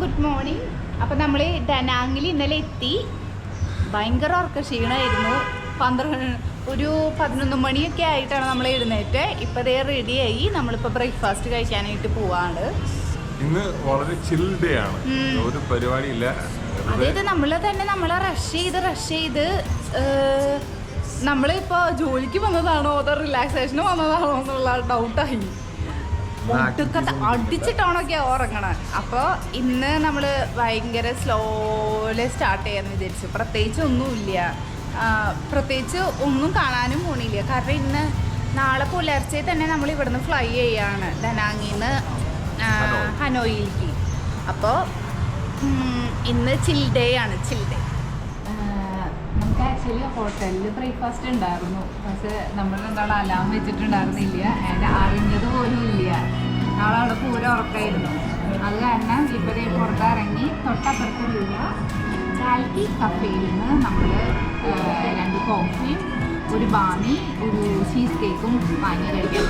Good morning. അപ്പോൾ നമ്മൾ ഡനാങ്ങിൽ ഇന്നലെ എത്തി. ഭയങ്കര ഉറക്ക ക്ഷീണമായിരുന്നു. ഒരു 11 മണിയൊക്കെ ആയിട്ടാണ് നമ്മൾ എഴുന്നേറ്റ്. ഇപ്പോൾ ദേ റെഡിയായി. നമ്മളിപ്പോൾ ബ്രേക്ക്ഫാസ്റ്റ് കഴിക്കാനായിട്ട് പോവാണ്. ഇന്ന് വളരെ ചിൽ ഡേ ആണ്, ഒരു പരിപാടിയില്ല. അതായത് നമ്മളെ റഷ് ചെയ്ത് നമ്മളിപ്പോൾ ജോലിക്ക് വന്നതാണോ അതോ റിലാക്സേഷന് വന്നതാണോ എന്നുള്ള ഡൗട്ടായി. അടിച്ചിട്ടാണൊക്കെയാ ഉറങ്ങണത്. അപ്പോൾ ഇന്ന് നമ്മൾ ഭയങ്കര സ്ലോലി സ്റ്റാർട്ട് ചെയ്യാന്ന് വിചാരിച്ചു. പ്രത്യേകിച്ച് ഒന്നും കാണാനും പോണില്ല. കാരണം നാളെ പുലർച്ചെ തന്നെ നമ്മൾ ഇവിടുന്ന് ഫ്ലൈ ചെയ്യാണ് ഡനാങ്ങിൽ നിന്ന് ഹനോയിലേക്ക്. അപ്പോൾ ഇന്ന് ചിൽ ഡേ ആണ്. നമുക്ക് ആക്ച്വലി ഹോട്ടലിൽ ബ്രേക്ക്ഫാസ്റ്റ് ഉണ്ടായിരുന്നു, പക്ഷെ നമ്മൾ രണ്ടാളും അലാം വെച്ചിട്ടുണ്ടായിരുന്നില്ല. അതിന് അറിഞ്ഞത് പോലും ഇല്ല. നാളെ അവിടെ പൂര ഉറക്കമായിരുന്നു. അത് കാരണം ഇപ്പോൾ പുറത്തിറങ്ങി തൊട്ടപ്പുറത്തുള്ള കാൽക്കി കഫേയിൽ നിന്ന് നമ്മൾ 2 കോഫിയും ഒരു ബാമി ഒരു ചീസ് കേക്കും വാങ്ങി കഴിക്കാൻ.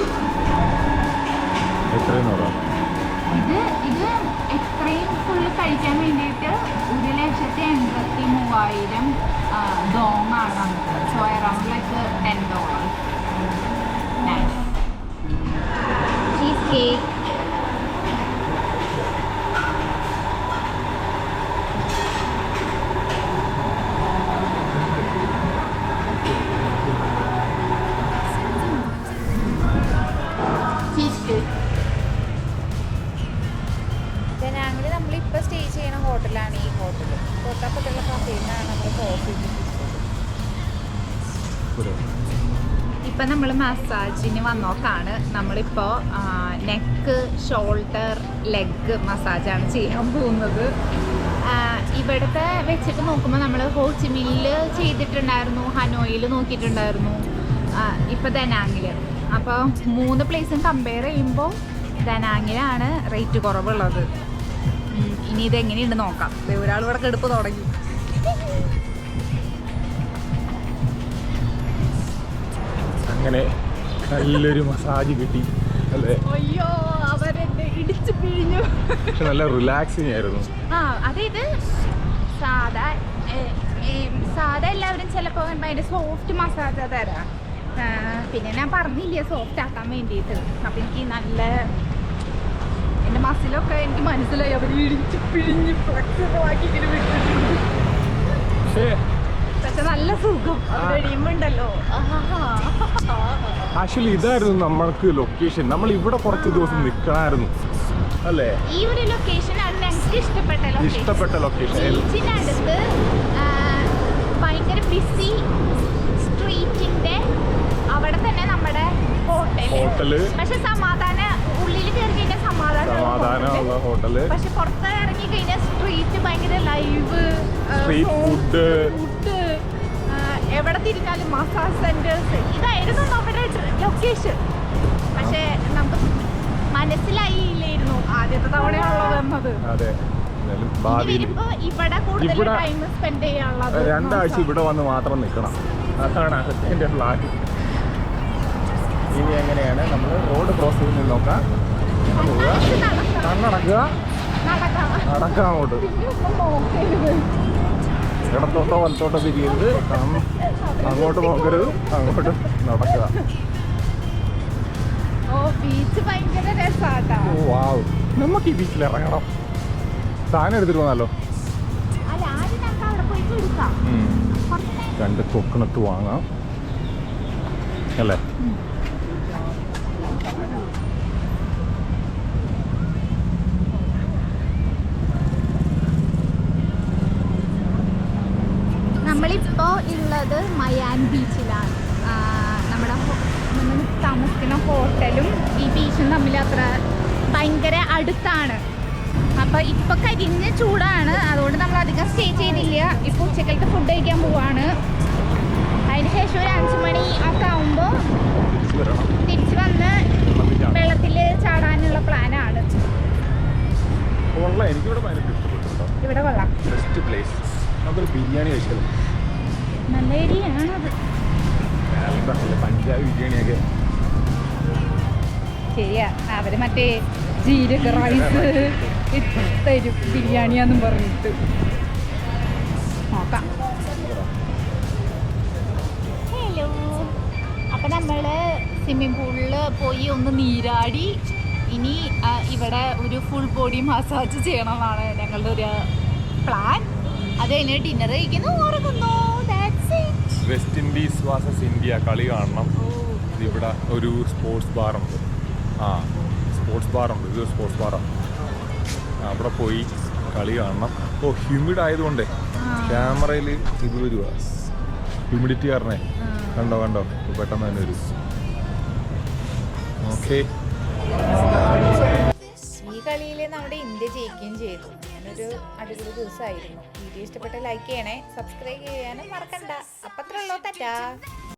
ഇത് എത്രയും ഫുള്ള് കഴിക്കാൻ വേണ്ടിയിട്ട് 1,83,000 ഡോങ്ങാണ് നമുക്ക്. So around like $10. Nice cheese cake. നമ്മളിപ്പോൾ സ്റ്റേ ചെയ്യുന്ന ഹോട്ടലാണ് ഈ ഹോട്ടൽ. തൊട്ടപ്പുറത്തുള്ള കഫേയിലാണ് നമ്മൾ കോഫി. ഇപ്പം നമ്മൾ മസാജിന് വന്നോക്കാണ്. നമ്മളിപ്പോൾ നെക്ക്, ഷോൾഡർ, ലെഗ് മസാജാണ് ചെയ്യാൻ പോകുന്നത്. ഇവിടുത്തെ വെച്ചിട്ട് നോക്കുമ്പോൾ നമ്മൾ ഹോച്ചിമിനിൽ ചെയ്തിട്ടുണ്ടായിരുന്നു, ഹനോയിൽ നോക്കിയിട്ടുണ്ടായിരുന്നു, ഇപ്പോൾ ദനാങ്ങിൽ. അപ്പോൾ 3 പ്ലേസും കമ്പയർ ചെയ്യുമ്പോൾ ദനാങ്ങിലാണ് റേറ്റ് കുറവുള്ളത്. ഇനി ഇതെങ്ങനെയുണ്ട് നോക്കാം. ഒരാൾ ഇവിടെ കെടുപ്പ് തുടങ്ങി. അങ്ങനെ നല്ലൊരു മസാജ് കിട്ടി അല്ലേ? അയ്യോ, അവരെന്നെ ഇടിച്ചു പിഴിഞ്ഞു. പക്ഷെ നല്ല റിലാക്സിങ് ആയിരുന്നു. അതായത് സാധാ എല്ലാവരും ചിലപ്പോൾ ഭയങ്കര സോഫ്റ്റ് മസാജാ തരാം. പിന്നെ ഞാൻ പറഞ്ഞില്ലേ സോഫ്റ്റ് ആക്കാൻ വേണ്ടിയിട്ട്. അപ്പം എനിക്ക് നല്ല എൻ്റെ മസിലൊക്കെ എനിക്ക് മനസ്സിലായി. അവർ ഇടിച്ച് പിഴിഞ്ഞ് ഫ്ലെക്സിബിൾ ആക്കി ഇങ്ങനെ വിട്ടിട്ടുണ്ട്. പക്ഷെ നല്ല സുഖം കഴിയുമ്പോണ്ടല്ലോ. ആക്ച്വലി ഇതായിരുന്നു നമ്മൾക്ക് ലൊക്കേഷൻ. നമ്മൾ ഇവിടെ കുറച്ച് ദിവസം നിൽക്കണമായിരുന്നു അല്ലേ? ഈ ഒരു ലൊക്കേഷനാണ് ഞങ്ങൾക്ക് ഇഷ്ടപ്പെട്ട ലൊക്കേഷൻ. ബീച്ചിനടുത്ത് ഭയങ്കര ബിസി സ്ട്രീറ്റിന്റെ അവിടെ തന്നെ നമ്മുടെ ഹോട്ടല്. പക്ഷെ ഉള്ളിൽ കയറി കഴിഞ്ഞാൽ സമാധാനമുള്ള ഹോട്ടല്. പക്ഷെ പുറത്ത് ഇറങ്ങി കഴിഞ്ഞാൽ സ്ട്രീറ്റ് ഭയങ്കര ലൈവ്, സ്ട്രീറ്റ് ഫുഡ്, എവിടെ തിരിഞ്ഞാലും മസാജ് സെന്റേഴ്സ്. ഇതായിരുന്നു നമ്മുടെ ലൊക്കേഷൻ. പക്ഷെ നമുക്ക് മനസ്സിലായില്ലായിരുന്നു ആദ്യത്തെ തവണയാണല്ലോ വന്നത്. വരുമ്പോ ഇവിടെ കൂടുതൽ ടൈം സ്പെൻഡ് ചെയ്യാനുള്ളത്. 2 ആഴ്ച ഇവിടെ വന്ന് മാത്രം നിൽക്കണം. അതാണ് എൻ്റെ പ്ലാൻ. ഇനി എങ്ങനെയാണ് നമ്മൾ റോഡ് ക്രോസ് ചെയ്ത് നോക്കാം. നടക്കാം അങ്ങോട്ട്. ഇടത്തോട്ടോ വലത്തോട്ടോ തിരിയരുത്, അങ്ങോട്ട് നോക്കരുത്, അങ്ങോട്ട് നടക്കുക. വാവ്, നമുക്ക് ഈ ബീച്ചിൽ ഇറങ്ങണം. സാധനം എടുത്തിട്ട് വന്നാലോ? 2 കൊക്കണട്ട് വാങ്ങാം അല്ലേ? നമ്മളിപ്പോ ഉള്ളത് മയാൻ ബീച്ചിലാണ്. നമ്മൾ താമസിക്കുന്ന ഹോട്ടലും ഈ ബീച്ചും തമ്മിൽ ഭയങ്കര അടുത്താണ്. അപ്പോൾ ഇപ്പോൾ കരിഞ്ഞ ചൂടാണ്, അതുകൊണ്ട് നമ്മൾ അധികം സ്റ്റേ ചെയ്തില്ല. ഇപ്പോൾ ഉച്ചക്കലത്തെ ഫുഡ് കഴിക്കാൻ പോവാണ്. അതിന് ശേഷം ഒരു 5 മണി ഒക്കെ ആകുമ്പോൾ തിരിച്ച് വന്ന് വെള്ളത്തിൽ ചാടാനുള്ള പ്ലാനാണ്. ഇവിടെ കൊള്ളാം. ബിരിയാണി കഴിച്ചത് നല്ല ഏരിയയാണത്. പഞ്ചാബ് ബിരിയാണിയൊക്കെ ശരിയാ. അവര് മറ്റേ ജീരക റൈസ് തരും ബിരിയാണിയാന്നും പറഞ്ഞിട്ട് നോക്കാം. ഹലോ, അപ്പം നമ്മൾ സ്വിമ്മിംഗ് പൂളിൽ പോയി ഒന്ന് നീരാടി ഇനി ഇവിടെ ഒരു ഫുൾ ബോഡി മസാജ് ചെയ്യണമെന്നാണ് ഞങ്ങളുടെ ഒരു പ്ലാൻ. അത് കഴിഞ്ഞ് ഡിന്നർ കഴിക്കുന്നു, ഉറങ്ങുന്നു. വെസ്റ്റ് ഇൻഡീസ് വേഴ്സസ് ഇന്ത്യ കളി കാണണം. ഇവിടെ ഒരു സ്പോർട്സ് ബാറുണ്ട്. സ്പോർട്സ് ബാറുണ്ട്. ഇത് സ്പോർട്സ് ബാറാണ്. അവിടെ പോയി കളി കാണണം. ഹ്യൂമിഡ് ആയതുകൊണ്ട് ക്യാമറയിൽ ഇത് വരുക, ഹ്യൂമിഡിറ്റി കാരണേ. കണ്ടോ പെട്ടെന്ന് തന്നെ വരും. ഓക്കെ, ഈ കളിയിൽ നമ്മുടെ ഇന്ത്യ ജയിക്കുകയും ചെയ്തു. അങ്ങനൊരു അടിപൊളി ദിവസമായിരുന്നു. വീഡിയോ ഇഷ്ടപ്പെട്ട ലൈക്ക് ചെയ്യണേ, സബ്സ്ക്രൈബ് ചെയ്യാനും മറക്കണ്ട. അപ്പത്രയുള്ളൂ. ടാറ്റാ.